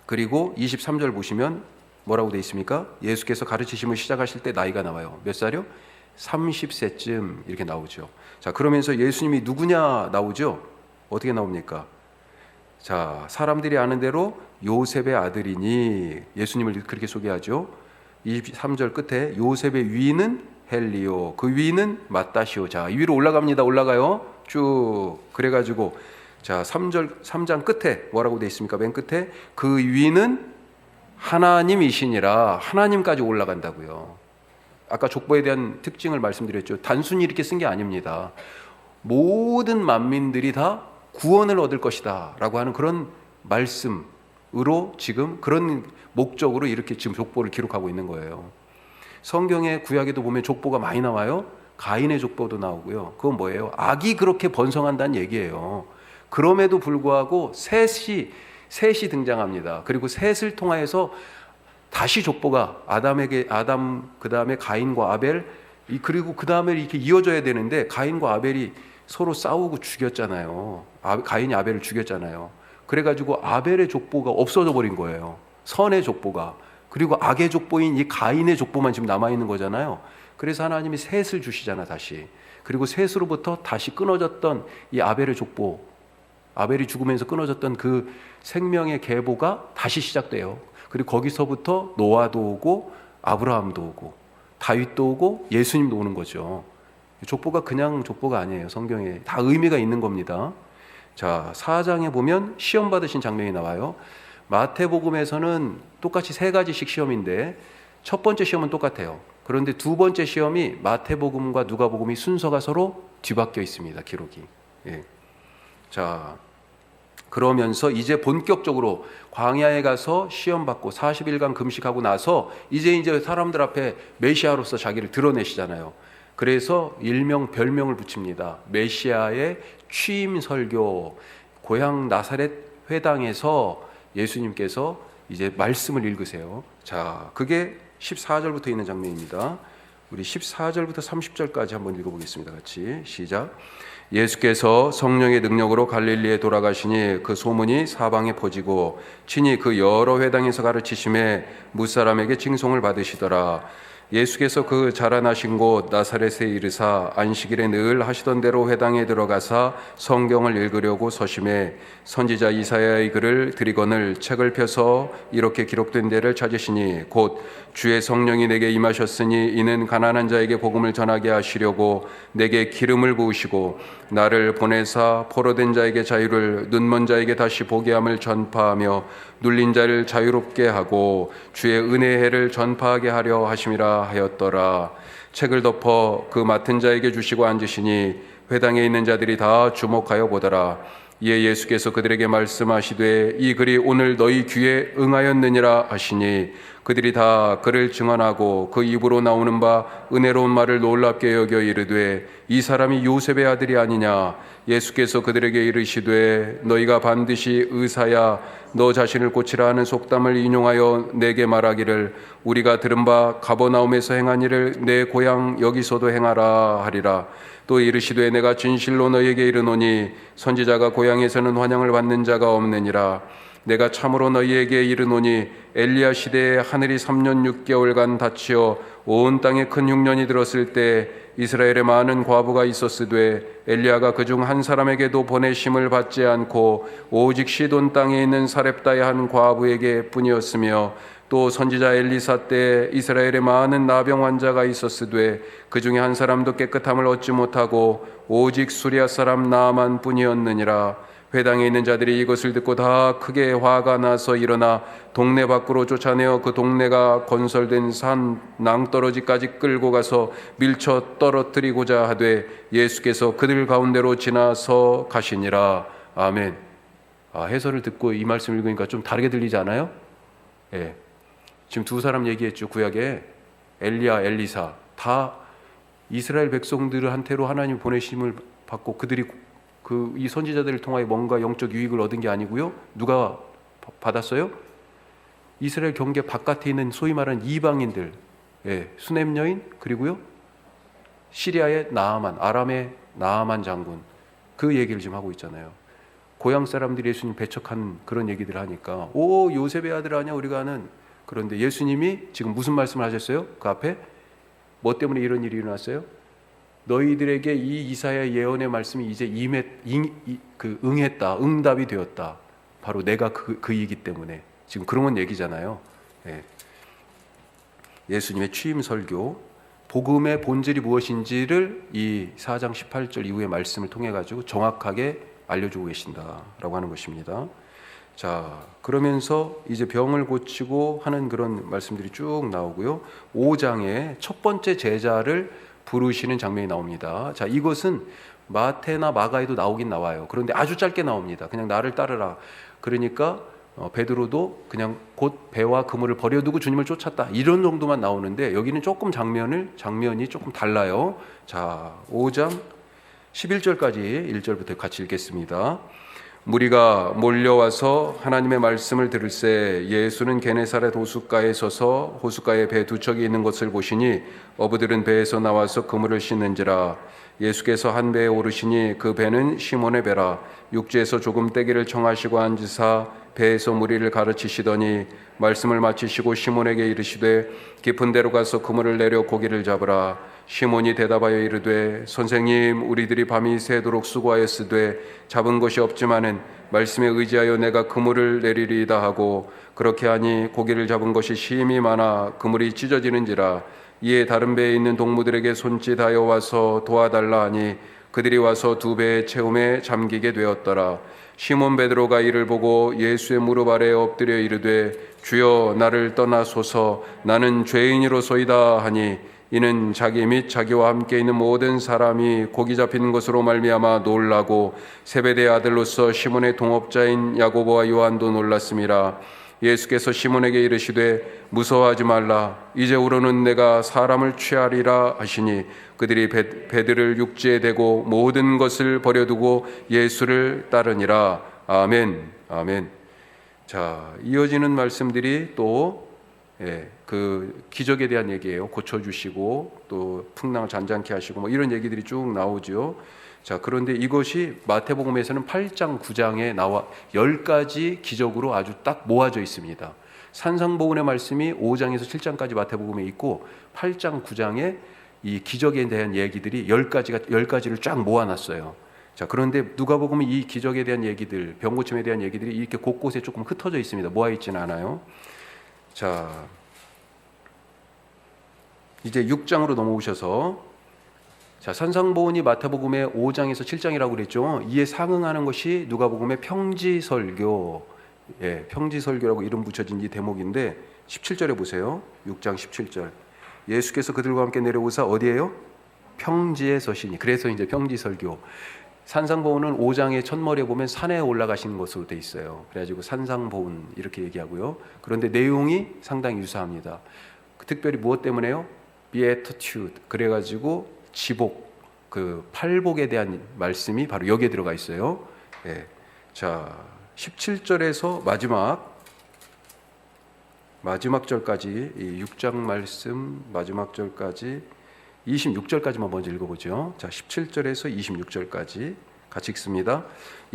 그리고 23절 보시면 뭐라고 돼 있습니까? 예수께서 가르치심을 시작하실 때 나이가 나와요. 몇 살이요? 30세쯤 이렇게 나오죠. 자, 그러면서 예수님이 누구냐 나오죠. 어떻게 나옵니까? 자, 사람들이 아는 대로 요셉의 아들이니 예수님을 그렇게 소개하죠. 23절 끝에 요셉의 위는 헬리오, 그 위는 마따시오. 자, 위로 올라갑니다. 올라가요. 쭉 그래가지고 자, 3장 끝에 뭐라고 돼 있습니까? 맨 끝에 그 위는 하나님이시니라. 하나님까지 올라간다고요. 아까 족보에 대한 특징을 말씀드렸죠. 단순히 이렇게 쓴 게 아닙니다. 모든 만민들이 다 구원을 얻을 것이다 라고 하는 그런 말씀으로 지금 그런 목적으로 이렇게 지금 족보를 기록하고 있는 거예요. 성경의 구약에도 보면 족보가 많이 나와요. 가인의 족보도 나오고요. 그건 뭐예요? 악이 그렇게 번성한다는 얘기예요. 그럼에도 불구하고 셋이 등장합니다. 그리고 셋을 통하여서 다시 족보가 아담 그 다음에 가인과 아벨 그리고 그 다음에 이렇게 이어져야 되는데 가인과 아벨이 서로 싸우고 죽였잖아요. 가인이 아벨을 죽였잖아요. 그래가지고 아벨의 족보가 없어져 버린 거예요. 선의 족보가. 그리고 악의 족보인 이 가인의 족보만 지금 남아있는 거잖아요. 그래서 하나님이 셋을 주시잖아 다시. 그리고 셋으로부터 다시 끊어졌던 이 아벨의 족보, 아벨이 죽으면서 끊어졌던 그 생명의 계보가 다시 시작돼요. 그리고 거기서부터 노아도 오고 아브라함도 오고 다윗도 오고 예수님도 오는 거죠. 족보가 그냥 족보가 아니에요. 성경에 다 의미가 있는 겁니다. 자, 4장에 보면 시험 받으신 장면이 나와요. 마태복음에서는 똑같이 3가지씩 시험인데 첫 번째 시험은 똑같아요. 그런데 두 번째 시험이 마태복음과 누가복음이 순서가 서로 뒤바뀌어 있습니다. 기록이. 예. 자, 그러면서 이제 본격적으로 광야에 가서 시험 받고 40일간 금식하고 나서 이제 사람들 앞에 메시아로서 자기를 드러내시잖아요. 그래서 일명 별명을 붙입니다. 메시아의 취임 설교. 고향 나사렛 회당에서 예수님께서 이제 말씀을 읽으세요. 자, 그게 14절부터 있는 장면입니다. 우리 14절부터 30절까지 한번 읽어보겠습니다. 같이 시작. 예수께서 성령의 능력으로 갈릴리에 돌아가시니 그 소문이 사방에 퍼지고 친히 그 여러 회당에서 가르치심에 무사람에게 칭송을 받으시더라. 예수께서 그 자라나신 곳 나사렛에 이르사 안식일에 늘 하시던 대로 회당에 들어가사 성경을 읽으려고 서심해 선지자 이사야의 글을 드리거늘 책을 펴서 이렇게 기록된 데를 찾으시니 곧 주의 성령이 내게 임하셨으니 이는 가난한 자에게 복음을 전하게 하시려고 내게 기름을 부으시고 나를 보내사 포로된 자에게 자유를 눈먼 자에게 다시 보게 함을 전파하며 눌린 자를 자유롭게 하고 주의 은혜의 해를 전파하게 하려 하심이라 하였더라. 책을 덮어 그 맡은 자에게 주시고 앉으시니 회당에 있는 자들이 다 주목하여 보더라. 이에 예수께서 그들에게 말씀하시되 이 글이 오늘 너희 귀에 응하였느니라 하시니 그들이 다 그를 증언하고 그 입으로 나오는 바 은혜로운 말을 놀랍게 여겨 이르되 이 사람이 요셉의 아들이 아니냐. 예수께서 그들에게 이르시되 너희가 반드시 의사야 너 자신을 고치라 하는 속담을 인용하여 내게 말하기를 우리가 들은 바 가버나움에서 행한 일을 내 고향 여기서도 행하라 하리라. 또 이르시되 내가 진실로 너희에게 이르노니 선지자가 고향에서는 환영을 받는 자가 없느니라. 내가 참으로 너희에게 이르노니 엘리야 시대에 하늘이 3년 6개월간 닫히어 온 땅에 큰 흉년이 들었을 때 이스라엘에 많은 과부가 있었으되 엘리야가 그중 한 사람에게도 보내심을 받지 않고 오직 시돈 땅에 있는 사렙다의 한 과부에게 뿐이었으며 또 선지자 엘리사 때 이스라엘에 많은 나병 환자가 있었으되 그 중에 한 사람도 깨끗함을 얻지 못하고 오직 수리아 사람 나아만 뿐이었느니라. 회당에 있는 자들이 이것을 듣고 다 크게 화가 나서 일어나 동네 밖으로 쫓아내어 그 동네가 건설된 산 낭떠러지까지 끌고 가서 밀쳐 떨어뜨리고자 하되 예수께서 그들 가운데로 지나서 가시니라. 아멘. 해설을 듣고 이 말씀 읽으니까 좀 다르게 들리지 않아요? 예. 지금 두 사람 얘기했죠. 구약에 엘리야, 엘리사 다 이스라엘 백성들한테로 하나님 보내심을 받고 그들이 이 선지자들을 통하여 뭔가 영적 유익을 얻은 게 아니고요. 누가 받았어요? 이스라엘 경계 바깥에 있는 소위 말하는 이방인들, 예, 수넴 여인, 그리고요 시리아의 나아만, 아람의 나아만 장군, 그 얘기를 지금 하고 있잖아요. 고향 사람들이 예수님 배척한 그런 얘기들을 하니까 오 요셉의 아들 아니야 우리가 아는. 그런데 예수님이 지금 무슨 말씀을 하셨어요? 그 앞에 뭐 때문에 이런 일이 일어났어요? 너희들에게 이 이사야 예언의 말씀이 이제 응했다, 응답이 되었다. 바로 내가 그이기 때문에 지금 그런 얘기잖아요. 예. 예수님의 취임 설교, 복음의 본질이 무엇인지를 이 4장 18절 이후의 말씀을 통해 가지고 정확하게 알려주고 계신다라고 하는 것입니다. 자, 그러면서 이제 병을 고치고 하는 그런 말씀들이 쭉 나오고요. 5장에 첫 번째 제자를 부르시는 장면이 나옵니다. 자, 이것은 마태나 마가에도 나오긴 나와요. 그런데 아주 짧게 나옵니다. 그냥 나를 따르라. 그러니까 베드로도 그냥 곧 배와 그물을 버려두고 주님을 쫓았다. 이런 정도만 나오는데 여기는 조금 장면이 조금 달라요. 자, 5장 11절까지 1절부터 같이 읽겠습니다. 무리가 몰려와서 하나님의 말씀을 들을새 예수는 게네사렛 호숫가에 서서 호숫가에 배 두 척이 있는 것을 보시니 어부들은 배에서 나와서 그물을 씻는지라. 예수께서 한 배에 오르시니 그 배는 시몬의 배라. 육지에서 조금 떼기를 청하시고 앉으사 배에서 무리를 가르치시더니 말씀을 마치시고 시몬에게 이르시되 깊은 데로 가서 그물을 내려 고기를 잡으라. 시몬이 대답하여 이르되 선생님 우리들이 밤이 새도록 수고하였으되 잡은 것이 없지만은 말씀에 의지하여 내가 그물을 내리리이다 하고 그렇게 하니 고기를 잡은 것이 심히 많아 그물이 찢어지는지라. 이에 다른 배에 있는 동무들에게 손짓하여 와서 도와달라 하니 그들이 와서 두 배의 채움에 잠기게 되었더라. 시몬 베드로가 이를 보고 예수의 무릎 아래에 엎드려 이르되 주여 나를 떠나소서 나는 죄인이로소이다 하니 이는 자기 및 자기와 함께 있는 모든 사람이 고기 잡히는 것으로 말미암아 놀라고 세베대의 아들로서 시몬의 동업자인 야고보와 요한도 놀랐음이라. 예수께서 시몬에게 이르시되 무서워하지 말라. 이제후로는 내가 사람을 취하리라 하시니 그들이 배들을 육지에 대고 모든 것을 버려두고 예수를 따르니라. 아멘. 아멘. 자, 이어지는 말씀들이 또 그 기적에 대한 얘기예요. 고쳐주시고 또 풍랑을 잔잔케 하시고 뭐 이런 얘기들이 쭉 나오죠. 자, 그런데 이것이 마태복음에서는 8장 9장에 나와 10가지 기적으로 아주 딱 모아져 있습니다. 산상보훈의 말씀이 5장에서 7장까지 마태복음에 있고 8장 9장에 이 기적에 대한 얘기들이 10가지를 쫙 모아놨어요. 자, 그런데 누가복음은 이 기적에 대한 얘기들, 병고침에 대한 얘기들이 이렇게 곳곳에 조금 흩어져 있습니다. 모아 있지는 않아요. 자, 이제 6장으로 넘어오셔서 자, 산상보훈이 마태복음의 5장에서 7장이라고 그랬죠. 이에 상응하는 것이 누가복음의 평지설교, 평지설교라고 이름 붙여진 이 대목인데 17절에 보세요. 6장 17절. 예수께서 그들과 함께 내려오사 어디예요? 평지에 서시니. 그래서 이제 평지설교. 산상보훈은 5장의 첫머리에 보면 산에 올라가시는 것으로 돼 있어요. 그래가지고 산상보훈 이렇게 얘기하고요. 그런데 내용이 상당히 유사합니다. 특별히 무엇 때문에요? Beatitude. 그래가지고 지복, 그 팔복에 대한 말씀이 바로 여기에 들어가 있어요. 자, 17절에서 마지막 절까지 이 6장 말씀 마지막 절까지 26절까지만 먼저 읽어보죠. 자, 17절에서 26절까지 같이 읽습니다.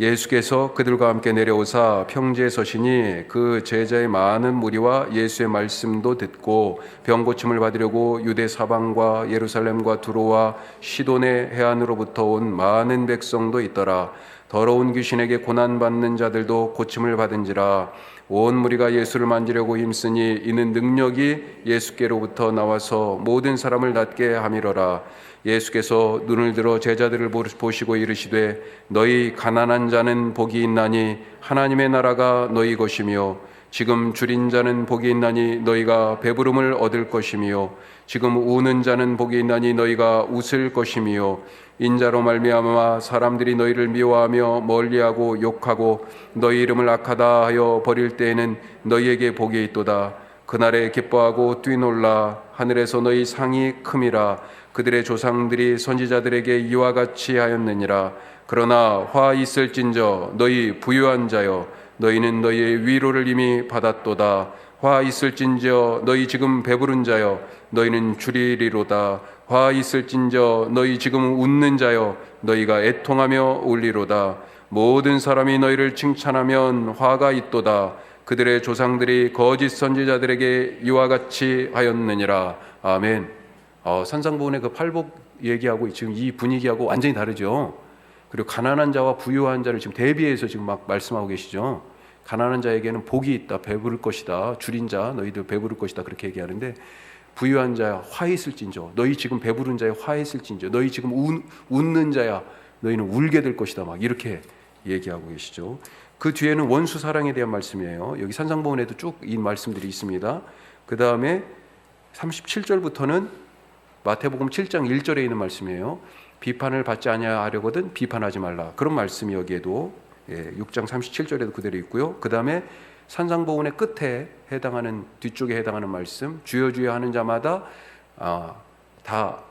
예수께서 그들과 함께 내려오사 평지에 서시니 그 제자의 많은 무리와 예수의 말씀도 듣고 병고침을 받으려고 유대 사방과 예루살렘과 두로와 시돈의 해안으로부터 온 많은 백성도 있더라. 더러운 귀신에게 고난받는 자들도 고침을 받은지라. 온 무리가 예수를 만지려고 힘쓰니 이는 능력이 예수께로부터 나와서 모든 사람을 낫게 함이러라. 예수께서 눈을 들어 제자들을 보시고 이르시되 너희 가난한 자는 복이 있나니 하나님의 나라가 너희 것이며 지금 줄인 자는 복이 있나니 너희가 배부름을 얻을 것이며 지금 우는 자는 복이 있나니 너희가 웃을 것이며 인자로 말미암아 사람들이 너희를 미워하며 멀리하고 욕하고 너희 이름을 악하다 하여 버릴 때에는 너희에게 복이 있도다. 그날에 기뻐하고 뛰놀라. 하늘에서 너희 상이 큼이라. 그들의 조상들이 선지자들에게 이와 같이 하였느니라. 그러나 화 있을진저 너희 부유한 자여 너희는 너희의 위로를 이미 받았도다. 화 있을진저 너희 지금 배부른 자여 너희는 줄이리로다. 화 있을진저 너희 지금 웃는 자여 너희가 애통하며 울리로다. 모든 사람이 너희를 칭찬하면 화가 있도다. 그들의 조상들이 거짓 선지자들에게 이와 같이 하였느니라. 아멘. 산상보훈의 그 팔복 얘기하고 지금 이 분위기하고 완전히 다르죠. 그리고 가난한 자와 부유한 자를 지금 대비해서 지금 막 말씀하고 계시죠. 가난한 자에게는 복이 있다, 배부를 것이다. 줄인 자 너희들 배부를 것이다, 그렇게 얘기하는데, 부유한 자야 화 있을진저 너희 지금 배부른 자야 화 있을진저 너희 지금 웃는 자야 너희는 울게 될 것이다, 막 이렇게 얘기하고 계시죠. 그 뒤에는 원수 사랑에 대한 말씀이에요. 여기 산상보훈에도 쭉 이 말씀들이 있습니다. 그 다음에 37절부터는 마태복음 7장 1절에 있는 말씀이에요. 비판을 받지 아니하려거든 비판하지 말라. 그런 말씀이 여기에도 6장 37절에도 그대로 있고요. 그 다음에 산상보훈의 끝에 해당하는, 뒤쪽에 해당하는 말씀, 주여 주여 하는 자마다 다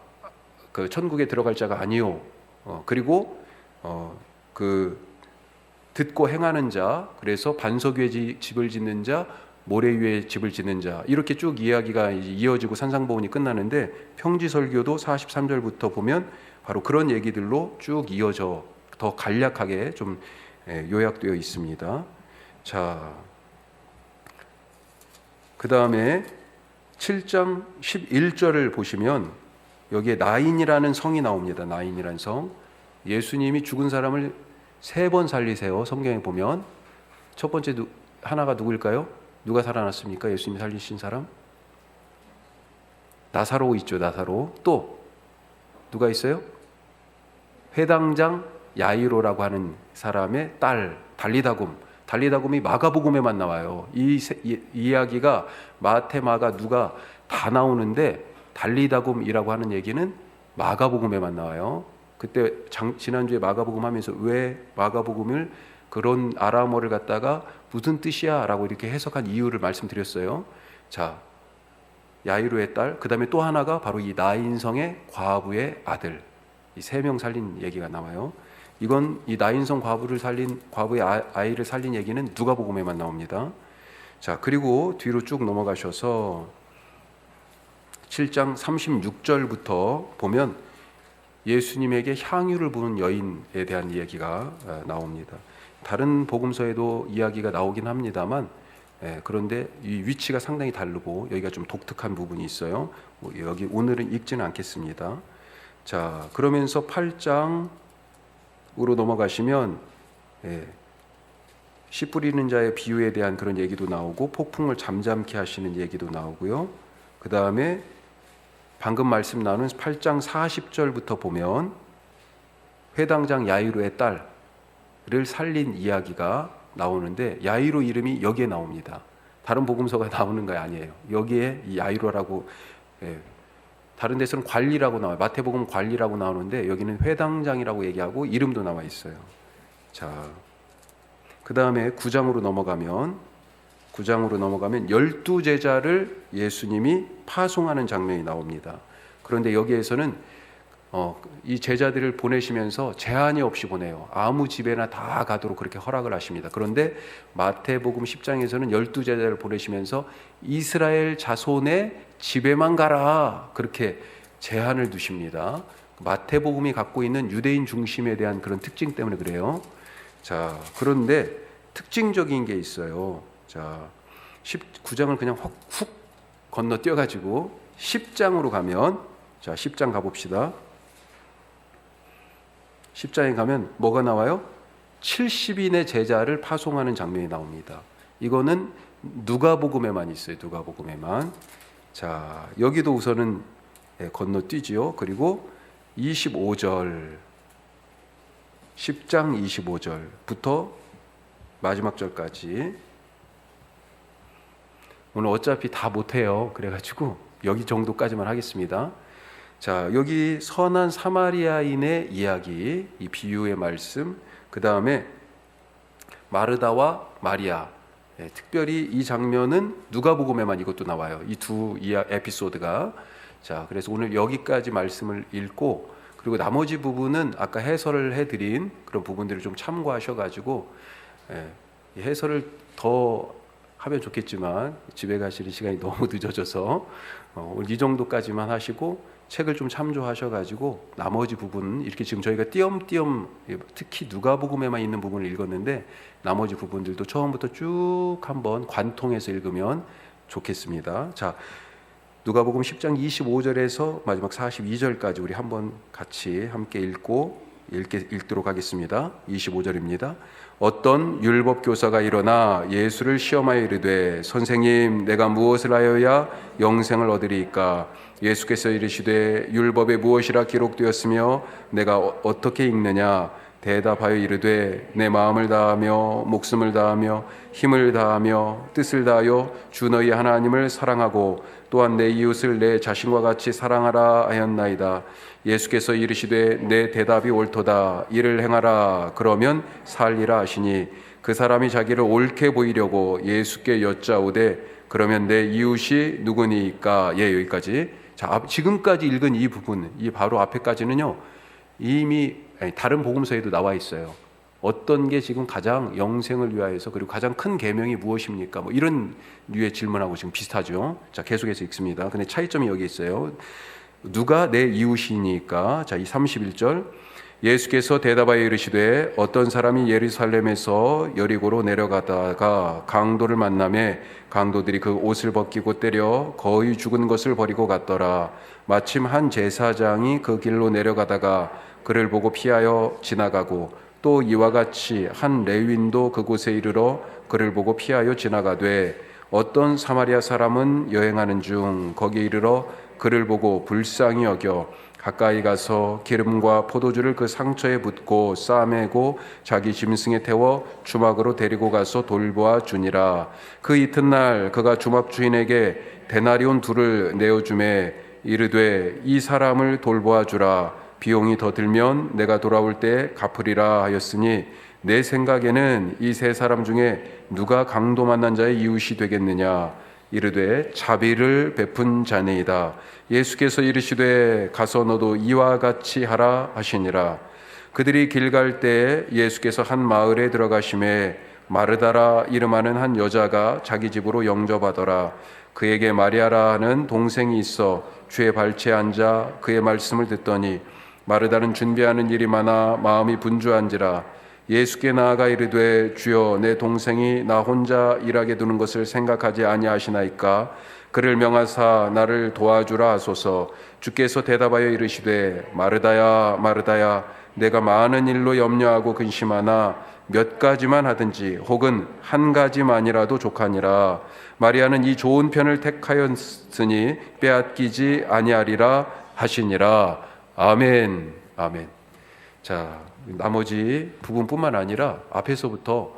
그 천국에 들어갈 자가 아니요. 그리고 그 듣고 행하는 자, 그래서 반석 위에 집을 짓는 자, 모래 위에 집을 짓는 자, 이렇게 쭉 이야기가 이어지고 산상보훈이 끝나는데, 평지설교도 43절부터 보면 바로 그런 얘기들로 쭉 이어져 더 간략하게 좀 요약되어 있습니다. 자, 그 다음에 7장 11절을 보시면 여기에 나인이라는 성이 나옵니다. 나인이라는 성. 예수님이 죽은 사람을 3번 살리세요. 성경에 보면 첫 번째 하나가 누구일까요? 누가 살아났습니까? 예수님이 살리신 사람? 나사로 있죠. 나사로. 또 누가 있어요? 회당장 야이로라고 하는 사람의 딸 달리다굼. 달리다굼이 마가복음에만 나와요. 이 이야기가 마태, 마가, 누가 다 나오는데 달리다굼이라고 하는 얘기는 마가복음에만 나와요. 그때 지난주에 마가복음 하면서 왜 마가복음을 그런 아람어를 갖다가 무슨 뜻이야 라고 이렇게 해석한 이유를 말씀드렸어요. 자, 야이로의 딸, 그 다음에 또 하나가 바로 이 나인성의 과부의 아들, 이 3명 살린 얘기가 나와요. 이건 이 나인성 과부의 아이를 살린 얘기는 누가복음에만 나옵니다. 자, 그리고 뒤로 쭉 넘어가셔서 7장 36절부터 보면 예수님에게 향유를 부은 여인에 대한 이야기가 나옵니다. 다른 복음서에도 이야기가 나오긴 합니다만, 그런데 이 위치가 상당히 다르고 여기가 좀 독특한 부분이 있어요. 여기 오늘은 읽지는 않겠습니다. 자, 그러면서 8장으로 넘어가시면 씨 뿌리는 자의 비유에 대한 그런 얘기도 나오고 폭풍을 잠잠케 하시는 얘기도 나오고요. 그 다음에 방금 말씀 나눈 8장 40절부터 보면 회당장 야이로의 딸을 살린 이야기가 나오는데, 야이로 이름이 여기에 나옵니다. 다른 복음서가 나오는 거 아니에요. 여기에 이 야이로라고, 다른 데서는 관리라고 나와요. 마태복음 관리라고 나오는데 여기는 회당장이라고 얘기하고 이름도 나와 있어요. 자, 그 다음에 9장으로 넘어가면 12제자를 예수님이 파송하는 장면이 나옵니다. 그런데 여기에서는 이 제자들을 보내시면서 제한이 없이 보내요. 아무 집에나 다 가도록 그렇게 허락을 하십니다. 그런데 마태복음 10장에서는 12제자를 보내시면서 이스라엘 자손의 집에만 가라, 그렇게 제한을 두십니다. 마태복음이 갖고 있는 유대인 중심에 대한 그런 특징 때문에 그래요. 자, 그런데 특징적인 게 있어요. 자, 19장을 그냥 훅 건너 뛰어가지고 10장으로 가면, 자, 10장 가봅시다. 10장에 가면 뭐가 나와요? 70인의 제자를 파송하는 장면이 나옵니다. 이거는 누가복음에만 있어요. 누가복음에만. 자, 여기도 우선은 건너뛰지요. 그리고 25절, 10장 25절부터 마지막 절까지. 오늘 어차피 다 못해요. 그래가지고 여기 정도까지만 하겠습니다. 자, 여기 선한 사마리아인의 이야기, 이 비유의 말씀, 그 다음에 마르다와 마리아. 특별히 이 장면은 누가복음에만 이것도 나와요. 이 두 에피소드가. 자, 그래서 오늘 여기까지 말씀을 읽고, 그리고 나머지 부분은 아까 해설을 해드린 그런 부분들을 좀 참고하셔가지고 이 해설을 더 하면 좋겠지만 집에 가시는 시간이 너무 늦어져서 오늘 이 정도까지만 하시고 책을 좀 참조하셔가지고 나머지 부분, 이렇게 지금 저희가 띄엄띄엄 특히 누가복음에만 있는 부분을 읽었는데 나머지 부분들도 처음부터 쭉 한번 관통해서 읽으면 좋겠습니다. 자, 누가복음 10장 25절에서 마지막 42절까지 우리 한번 같이 함께 읽도록 하겠습니다. 25절입니다. 어떤 율법 교사가 일어나 예수를 시험하여 이르되 선생님, 내가 무엇을 하여야 영생을 얻으리이까? 예수께서 이르시되 율법에 무엇이라 기록되었으며 내가 어떻게 읽느냐? 대답하여 이르되 내 마음을 다하며 목숨을 다하며 힘을 다하며 뜻을 다하여 주 너희 하나님을 사랑하고 또한 내 이웃을 내 자신과 같이 사랑하라 하였나이다. 예수께서 이르시되 내 대답이 옳도다. 이를 행하라. 그러면 살리라 하시니 그 사람이 자기를 옳게 보이려고 예수께 여짜오되 그러면 내 이웃이 누구니까? 예, 여기까지. 자, 지금까지 읽은 이 부분, 이 바로 앞에까지는요 이미 다른 복음서에도 나와 있어요. 어떤 게 지금 가장 영생을 위하여서, 그리고 가장 큰 계명이 무엇입니까? 뭐 이런 류의 질문하고 지금 비슷하죠. 자, 계속해서 읽습니다. 근데 차이점이 여기 있어요. 누가 내 이웃이니까? 자, 이 31절. 예수께서 대답하여 이르시되 어떤 사람이 예루살렘에서 여리고로 내려가다가 강도를 만나매 강도들이 그 옷을 벗기고 때려 거의 죽은 것을 버리고 갔더라. 마침 한 제사장이 그 길로 내려가다가 그를 보고 피하여 지나가고 또 이와 같이 한 레위인도 그곳에 이르러 그를 보고 피하여 지나가되 어떤 사마리아 사람은 여행하는 중 거기에 이르러 그를 보고 불쌍히 여겨 가까이 가서 기름과 포도주를 그 상처에 붓고 싸매고 자기 짐승에 태워 주막으로 데리고 가서 돌보아 주니라. 그 이튿날 그가 주막 주인에게 데나리온 2를 내어주매 이르되 이 사람을 돌보아 주라. 비용이 더 들면 내가 돌아올 때 갚으리라 하였으니 내 생각에는 이 세 사람 중에 누가 강도 만난 자의 이웃이 되겠느냐? 이르되 자비를 베푼 자네이다. 예수께서 이르시되 가서 너도 이와 같이 하라 하시니라. 그들이 길 갈 때 예수께서 한 마을에 들어가심에 마르다라 이름하는 한 여자가 자기 집으로 영접하더라. 그에게 마리아라 하는 동생이 있어 주의 발치에 앉아 그의 말씀을 듣더니 마르다는 준비하는 일이 많아 마음이 분주한지라. 예수께 나아가 이르되 주여 내 동생이 나 혼자 일하게 두는 것을 생각하지 아니하시나이까? 그를 명하사 나를 도와주라 하소서. 주께서 대답하여 이르시되 마르다야 마르다야 내가 많은 일로 염려하고 근심하나 몇 가지만 하든지 혹은 한 가지만이라도 족하니라. 마리아는 이 좋은 편을 택하였으니 빼앗기지 아니하리라 하시니라. 아멘. 아멘. 자, 나머지 부분뿐만 아니라 앞에서부터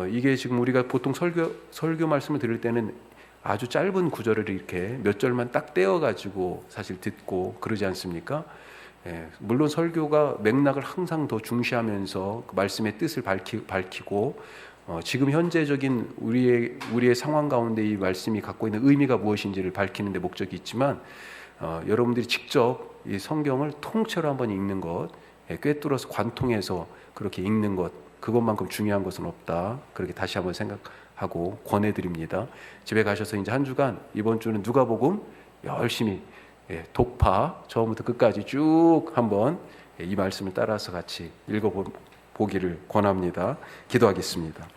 이게 지금 우리가 보통 설교 말씀을 들을 때는 아주 짧은 구절을 이렇게 몇 절만 딱 떼어가지고 사실 듣고 그러지 않습니까? 물론 설교가 맥락을 항상 더 중시하면서 그 말씀의 뜻을 밝히고 지금 현재적인 우리의 상황 가운데 이 말씀이 갖고 있는 의미가 무엇인지를 밝히는 데 목적이 있지만 여러분들이 직접 이 성경을 통째로 한번 읽는 것, 꿰뚫어서 관통해서 그렇게 읽는 것, 그것만큼 중요한 것은 없다. 그렇게 다시 한번 생각하고 권해드립니다. 집에 가셔서 이제 한 주간, 이번 주는 누가복음 열심히 독파 처음부터 끝까지 쭉 한번 이 말씀을 따라서 같이 읽어보기를 권합니다. 기도하겠습니다.